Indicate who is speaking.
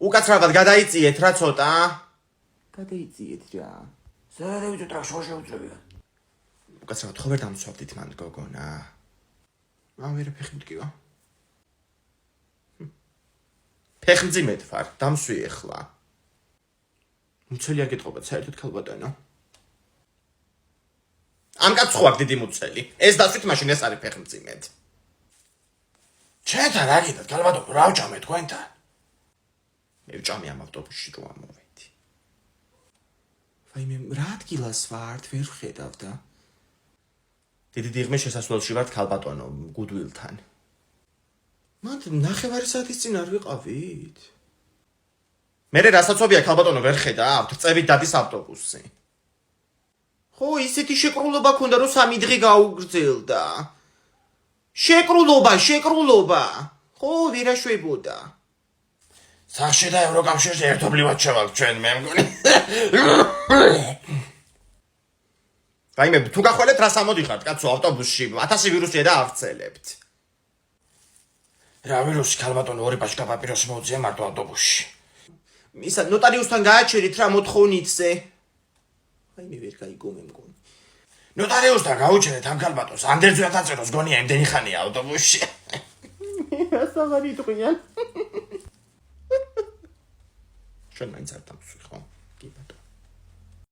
Speaker 1: უკაცრავად გადაიწიეთ რა ცოტა. გადაიწიეთ რა. სადავით რა შეუძლებია. უკაცრავად ხო ვერ დამცვავდით მან გოგონა. ამ ვერ ფეხი მткиვა. ფეხმძიმედ ვარ, დამსვი ეხლა. მუცელი არ გეტყობათ საერთოდ ქალბატონო. ამ კაცს ხო აქვს დიდი მუცელი. ეს დასვით მაშინ ეს არის ფეხმძიმედ. ჩემთან რა გინდათ ქალბატონო, რა ვჭამე თქვენთან? მე ვჭამე ამ ავტობუსში რომ ამოვედი. ვაიმე, რა ადგილას ვართ, ვერ ვხედავ და. დიდი დიღმის შესასვლელში ვართ ქალბატონო, გუდვილთან. მანდ ნახევარი საათის წინ არ ვიყავით? მერე რასაცობია ქალბატონო ვერ ხედავთ, წევით დადის ავტობუსი. ხო, ისეთი შეკრულობა ქონდა, რომ 3 დღე გაუგრძელდა. შეკრულობა. ხო, ვერაშვებოდა. სახში და ევროკავშირში ერთობლივად შევალთ ჩვენ მე მგონი. ვაიმე, თუ გახვალეთ რას ამოდიხართ კაცო ავტობუსში, 1000 ვირუსია და ავრცელებთ. რა ვირუსი ქალბატონო, ორი პაჩკა პაპიროსი მოუწია მარტო ავტობუსში. ისა ნოტარიუსთან გააჩერით რა მოთხოვნითზე. ვაიმე, ვერ გაიგო მე მგონი. ნოტარიუსთან გაუჩერეთ ამ ქალბატონს, ანდერძე ათაწეროს გონია იმდენი ხანია ავტობუსში. ასაღარი იტყვიან. ჩვენ მაინც არ დამსვი ხო? კი ბატონო.